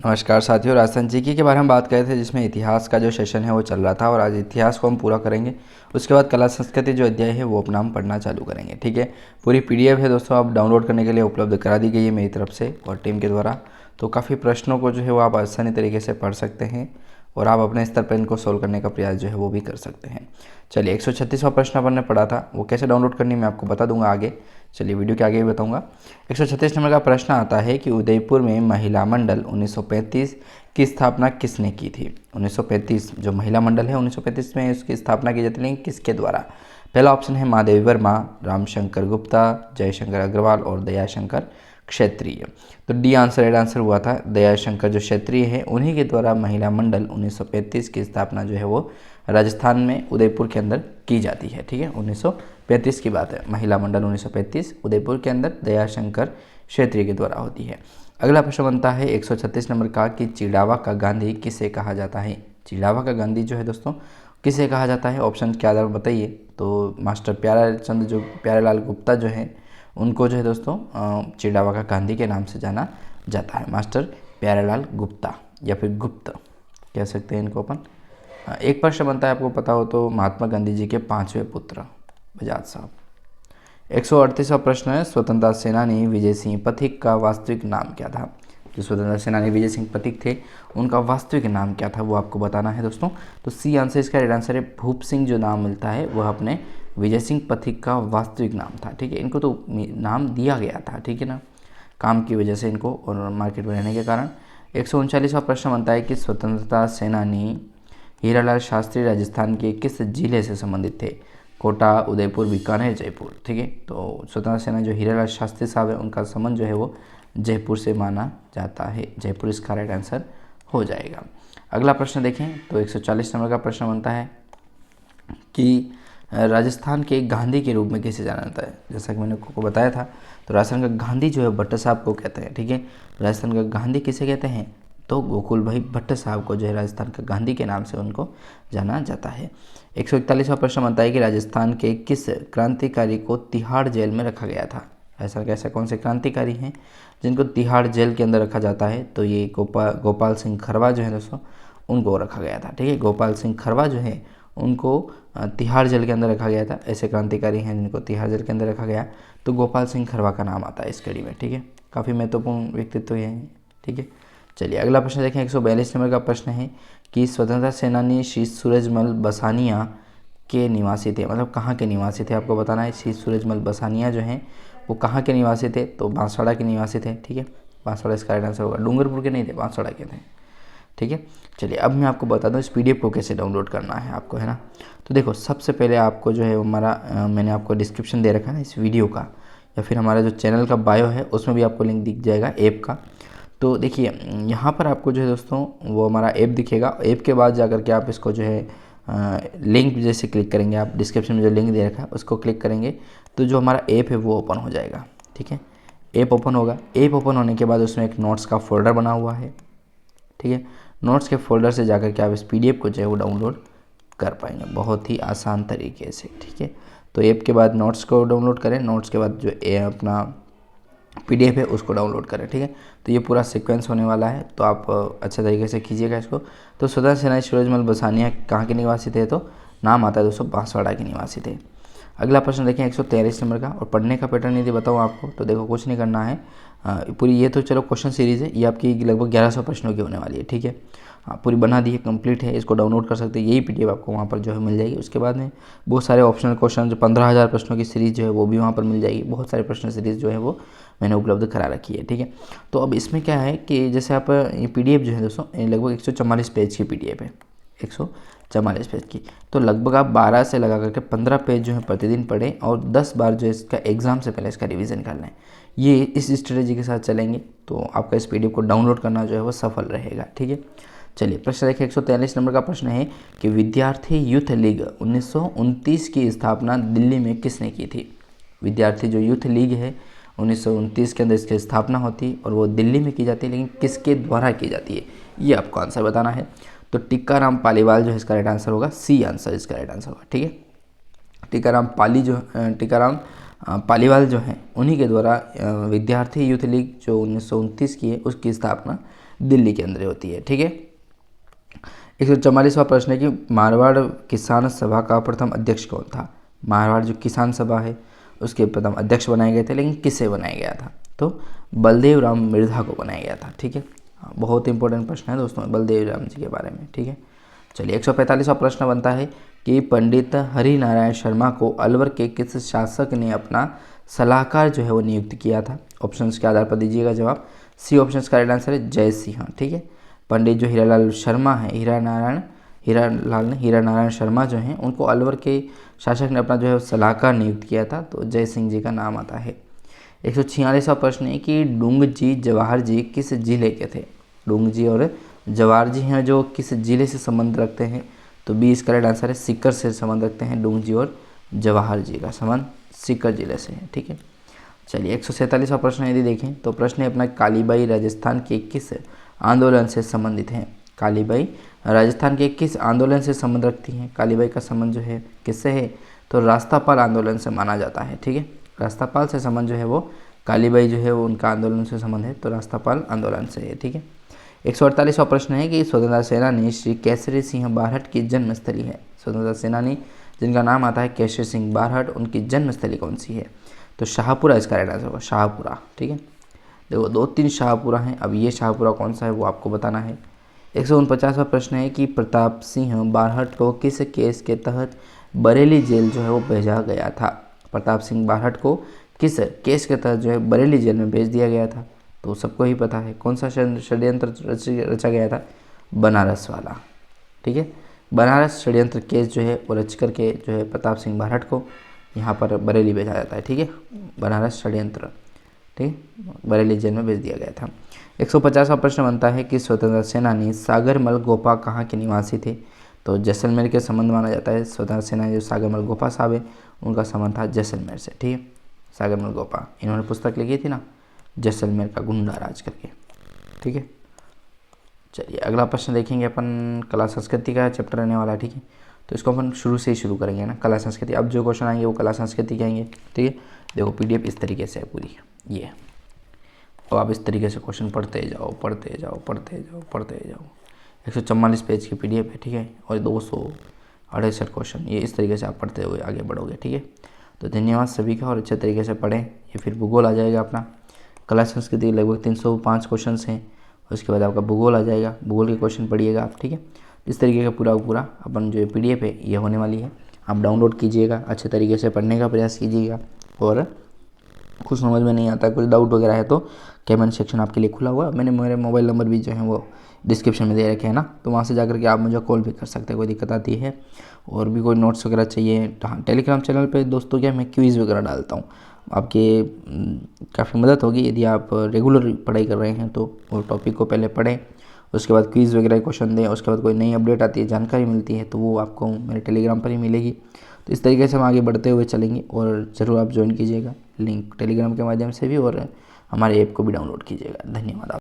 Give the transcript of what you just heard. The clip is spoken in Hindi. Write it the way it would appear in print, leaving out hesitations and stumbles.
नमस्कार साथियों, राजस्थान जीके के बारे में बात कर रहे थे जिसमें इतिहास का जो सेशन है वो चल रहा था और आज इतिहास को हम पूरा करेंगे। उसके बाद कला संस्कृति जो अध्याय है वो अपना हम पढ़ना चालू करेंगे। ठीक है, पूरी पीडीएफ है दोस्तों, आप डाउनलोड करने के लिए उपलब्ध करा दी गई है मेरी तरफ से और टीम के द्वारा। तो काफ़ी प्रश्नों को जो है वो आप आसानी तरीके से पढ़ सकते हैं और आप अपने स्तर पर इनको सोल्व करने का प्रयास जो है वो भी कर सकते हैं। चलिए, 136वां प्रश्न अपन ने पढ़ा था, वो कैसे डाउनलोड करनी मैं आपको बता दूंगा आगे। चलिए, वीडियो के आगे भी बताऊंगा। 136 नंबर का प्रश्न आता है कि उदयपुर में महिला मंडल 1935 की स्थापना किसने की थी। 1935 जो महिला मंडल है 1935 में उसकी स्थापना की जाती है, लेकिन किसके द्वारा। पहला ऑप्शन है महादेवी वर्मा, रामशंकर गुप्ता, जयशंकर अग्रवाल और दयाशंकर क्षेत्रीय। तो डी आंसर, राइट आंसर हुआ था दयाशंकर जो क्षेत्रीय है, उन्हीं के द्वारा महिला मंडल 1935 की स्थापना जो है वो राजस्थान में उदयपुर के अंदर की जाती है। ठीक है, 1935 की बात है, महिला मंडल 1935 उदयपुर के अंदर दयाशंकर क्षेत्रीय के द्वारा होती है। अगला प्रश्न बनता है 136 नंबर का कि चिड़ावा का गांधी किसे कहा जाता है। चिड़ावा का गांधी जो है दोस्तों किसे कहा जाता है, ऑप्शन के आधार पर बताइए। तो मास्टर प्यारेचंद जो प्यारेलाल गुप्ता जो है उनको जो है दोस्तों चिड़ावा का गांधी के नाम से जाना जाता है। मास्टर प्यारेलाल गुप्ता या फिर गुप्त कह सकते हैं इनको अपन। एक प्रश्न बनता है, आपको पता हो तो, महात्मा गांधी जी के 5वें पुत्र बजाज साहब। 138वां प्रश्न है, स्वतंत्रता सेनानी विजय सिंह पथिक का वास्तविक नाम क्या था। जो स्वतंत्रता सेनानी विजय सिंह पथिक थे उनका वास्तविक नाम क्या था वो आपको बताना है दोस्तों। तो सी आंसर, इसका राइट आंसर है भूप सिंह। जो नाम मिलता है वह अपने विजय सिंह पथिक का वास्तविक नाम था। ठीक है, इनको तो नाम दिया गया था, ठीक है ना, काम की वजह से इनको और मार्केट में रहने के कारण। 139वां प्रश्न बनता है कि स्वतंत्रता सेनानी हीरालाल शास्त्री राजस्थान के किस जिले से संबंधित थे। कोटा, उदयपुर, बीकानेर, जयपुर। ठीक है, तो स्वतंत्रता सेना जो हीरालाल शास्त्री साहब है उनका संबंध जो है वो जयपुर से माना जाता है। जयपुर इसका राइट आंसर हो जाएगा। अगला प्रश्न देखें तो 140 नंबर का प्रश्न बनता है कि राजस्थान के गांधी के रूप में किसे जाना जाता है। जैसा कि मैंने आपको बताया था, तो राजस्थान का गांधी जो है भट्ट साहब को कहते हैं। ठीक है, राजस्थान का गांधी किसे कहते हैं, तो गोकुल भाई भट्ट साहब को जो है राजस्थान का गांधी के नाम से उनको जाना जाता है। 141वां प्रश्न बनता है कि राजस्थान के किस क्रांतिकारी को तिहाड़ जेल में रखा गया था। ऐसा कैसे कौन से क्रांतिकारी हैं जिनको तिहाड़ जेल के अंदर रखा जाता है, तो ये गोपाल सिंह खरवा जो है दोस्तों उनको रखा गया था। ठीक है, गोपाल सिंह खरवा जो है उनको तिहाड़ जेल के अंदर रखा गया था। ऐसे क्रांतिकारी हैं जिनको तिहाड़ जेल के अंदर रखा गया, तो गोपाल सिंह खरवा का नाम आता है इस कड़ी में। ठीक है, काफ़ी महत्वपूर्ण व्यक्तित्व है। ठीक है, चलिए अगला प्रश्न देखें। 142 नंबर का प्रश्न है कि स्वतंत्रता सेनानी श्री सूरजमल बसानिया के निवासी थे, मतलब कहाँ के निवासी थे आपको बताना है। श्री सूरजमल बसानिया जो हैं वो कहाँ के निवासी थे, तो बांसवाड़ा के निवासी थे। ठीक है, बांसवाड़ा इसका राइट आंसर होगा, डूंगरपुर के नहीं थे, बांसवाड़ा के थे। ठीक है, चलिए अब मैं आपको बता दूं इस पीडीएफ को कैसे डाउनलोड करना है आपको, है ना। तो देखो, सबसे पहले आपको जो है हमारा मैंने आपको डिस्क्रिप्शन दे रखा है इस वीडियो का, या फिर हमारा जो चैनल का बायो है उसमें भी आपको लिंक दिख जाएगा ऐप का। तो देखिए यहाँ पर आपको जो है दोस्तों वो हमारा ऐप दिखेगा। ऐप के बाद जाकर के आप इसको जो है लिंक जैसे क्लिक करेंगे, आप डिस्क्रिप्शन में जो लिंक दे रखा है उसको क्लिक करेंगे तो जो हमारा ऐप है वो ओपन हो जाएगा। ठीक है, ऐप ओपन होगा। ऐप ओपन होने के बाद उसमें एक नोट्स का फोल्डर बना हुआ है। ठीक है, नोट्स के फोल्डर से जाकर के आप इस पीडीएफ को जो है वो डाउनलोड कर पाएंगे बहुत ही आसान तरीके से। ठीक है, तो ऐप के बाद नोट्स को डाउनलोड करें, नोट्स के बाद जो अपना पीडीएफ है उसको डाउनलोड करें। ठीक है, तो ये पूरा सीक्वेंस होने वाला है, तो आप अच्छे तरीके से कीजिएगा इसको। तो स्वतंत्रता सेनानी सूरजमल बसानिया कहाँ के निवासी थे, तो नाम आता है दोस्तों बांसवाड़ा के निवासी थे। अगला प्रश्न देखें 143 नंबर का, और पढ़ने का पैटर्न यदि बताऊँ आपको तो देखो कुछ नहीं करना है। पूरी ये तो चलो क्वेश्चन सीरीज़ है, ये आपकी लगभग 1100 प्रश्नों की होने वाली है। ठीक है, पूरी बना दी है, कंप्लीट है, इसको डाउनलोड कर सकते हैं। यही पीडीएफ आपको वहाँ पर जो है मिल जाएगी। उसके बाद में बहुत सारे ऑप्शनल क्वेश्चन, जो 15,000 प्रश्नों की सीरीज़ जो है वो भी वहाँ पर मिल जाएगी। बहुत सारे प्रश्न सीरीज़ जो है वो मैंने उपलब्ध करा रखी है। ठीक है, तो अब इसमें क्या है कि जैसे आप ये पीडीएफ जो है दोस्तों लगभग 144 पेज की पीडीएफ है, 144 पेज की। तो लगभग आप 12 से लगा करके 15 पेज जो है प्रतिदिन पढ़ें और 10 बार जो है इसका एग्ज़ाम से पहले इसका रिवीजन कर लें। ये इस स्ट्रेटेजी के साथ चलेंगे तो आपका इस पीडीएफ को डाउनलोड करना जो है वो सफल रहेगा। ठीक है, चलिए प्रश्न देखिए 143 नंबर का प्रश्न है कि विद्यार्थी यूथ लीग 1929 की स्थापना दिल्ली में किसने की थी। विद्यार्थी जो यूथ लीग है 1929 के अंदर इसकी स्थापना होती है और वो दिल्ली में की जाती है, लेकिन किसके द्वारा की जाती है ये आपको आंसर बताना है। तो टिक्काराम पालीवाल जो है इसका राइट आंसर होगा, सी आंसर इसका राइट आंसर होगा। ठीक है, टिक्काराम पालीवाल जो हैं उन्हीं के द्वारा विद्यार्थी यूथ लीग जो 1929 की है उसकी स्थापना दिल्ली के अंदर होती है। ठीक है। 144वां प्रश्न है कि मारवाड़ किसान सभा का प्रथम अध्यक्ष कौन था। मारवाड़ जो किसान सभा है उसके प्रथम अध्यक्ष बनाए गए थे, लेकिन किसे बनाया गया था, तो बलदेव राम मिर्धा को बनाया गया था। ठीक है। बहुत इंपॉर्टेंट प्रश्न है दोस्तों बलदेव राम जी के बारे में। ठीक है। चलिए 145वां प्रश्न बनता है कि पंडित हरिनारायण शर्मा को अलवर के किस शासक ने अपना सलाहकार जो है वो नियुक्त किया था। ऑप्शंस के आधार पर दीजिएगा जवाब। सी ऑप्शंस का राइट आंसर है जय सिंह। ठीक है। पंडित जो हीरालाल शर्मा है, हीरानारायण शर्मा जो हैं उनको अलवर के शासक ने अपना जो है सलाहकार नियुक्त किया था, तो जय सिंह जी का नाम आता है। 146वां प्रश्न है कि डूंग जी जवाहर जी किस जिले के थे। डूंग जी और जवाहर जी हैं जो किस जिले से संबंध रखते हैं, तो बी इसका राइट आंसर है सीकर से संबंध रखते हैं। डूंग जी और जवाहर जी का संबंध सीकर जिले से है। ठीक है। चलिए 147वां प्रश्न यदि देखें तो प्रश्न है अपना कालीबाई राजस्थान के किस आंदोलन से संबंधित हैं। कालीबाई राजस्थान के किस आंदोलन से संबंध रखती हैं। कालीबाई का संबंध जो है किससे है, तो रास्तापाल आंदोलन से माना जाता है। ठीक है। रास्तापाल से संबंध जो है वो कालीबाई जो है वो उनका आंदोलन से संबंध है, तो रास्तापाल आंदोलन से है। ठीक है। 148वां प्रश्न है कि स्वतंत्रता सेनानी श्री केसरी सिंह बारहट की जन्मस्थली है। स्वतंत्रता सेनानी जिनका नाम आता है केसरी सिंह बारहट, उनकी जन्मस्थली कौन सी है, तो शाहपुरा इसका राइट आंसर होगा, शाहपुरा। ठीक है। देखो 2-3 शाहपुरा हैं, अब ये शाहपुरा कौन सा है वो आपको बताना है। 149वां प्रश्न है कि प्रताप सिंह बारहट को किस केस के तहत बरेली जेल जो है वो भेजा गया था। प्रताप सिंह बारहट को किस केस के तहत जो है बरेली जेल में भेज दिया गया था, तो सबको ही पता है कौन सा षड्यंत्र रचा गया था, बनारस वाला। ठीक है। बनारस षड्यंत्र केस जो है वो रच करके जो है प्रताप सिंह बारहट को यहाँ पर बरेली भेजा जाता है। ठीक है। बनारस षड्यंत्र, ठीक, बरेली जेल में भेज दिया गया था। 150वां प्रश्न बनता है कि स्वतंत्रता सेनानी सागरमल गोपा कहाँ के निवासी थे, तो जैसलमेर के संबंध माना जाता है। स्वतंत्रता सेनानी जो सागरमल गोपा साहब है उनका संबंध था जैसलमेर से। ठीक है। सागरमल गोपा इन्होंने पुस्तक लिखी थी ना, जैसलमेर का गुंडा राज करके। ठीक है। चलिए अगला प्रश्न देखेंगे अपन, कला संस्कृति का चैप्टर रहने वाला है। ठीक है। तो इसको अपन शुरू से ही शुरू करेंगे ना, कला संस्कृति। अब जो क्वेश्चन आएंगे वो कला संस्कृति के आएंगे। ठीक है। देखो पीडीएफ इस तरीके से है पूरी, ये और आप इस तरीके से क्वेश्चन पढ़ते जाओ पढ़ते जाओ पढ़ते जाओ पढ़ते जाओ। 144 पेज की पीडीएफ है। ठीक है। और 268 क्वेश्चन, ये इस तरीके से आप पढ़ते हुए आगे बढ़ोगे। ठीक है। तो धन्यवाद सभी का, और अच्छे तरीके से पढ़ें। ये फिर भूगोल आ जाएगा अपना, कला संस्कृति लगभग 305 क्वेश्चन हैं। उसके बाद आपका भूगोल आ जाएगा, भूगोल के क्वेश्चन पढ़िएगा आप। ठीक है। इस तरीके का पूरा अपन जो पीडीएफ है ये होने वाली है। आप डाउनलोड कीजिएगा, अच्छे तरीके से पढ़ने का प्रयास कीजिएगा, और कुछ समझ में नहीं आता, कुछ डाउट वगैरह है तो कमेंट सेक्शन आपके लिए खुला हुआ है। मैंने मेरे मोबाइल नंबर भी जो है वो डिस्क्रिप्शन में दे रखे हैं ना, तो वहाँ से जाकर के आप मुझे कॉल भी कर सकते हैं, कोई दिक्कत आती है। और भी कोई नोट्स वगैरह चाहिए, हाँ टेलीग्राम चैनल पे दोस्तों क्या मैं क्विज़ वगैरह डालता हूँ, आपके काफ़ी मदद होगी यदि आप रेगुलर पढ़ाई कर रहे हैं तो। वो टॉपिक को पहले पढ़ें, उसके बाद क्विज़ वगैरह क्वेश्चन दें, उसके बाद कोई नई अपडेट आती है, जानकारी मिलती है, तो वो आपको मेरे टेलीग्राम पर ही मिलेगी। तो इस तरीके से हम आगे बढ़ते हुए चलेंगे, और ज़रूर आप ज्वाइन कीजिएगा, लिंक टेलीग्राम के माध्यम से भी, और हमारे ऐप को भी डाउनलोड कीजिएगा। धन्यवाद।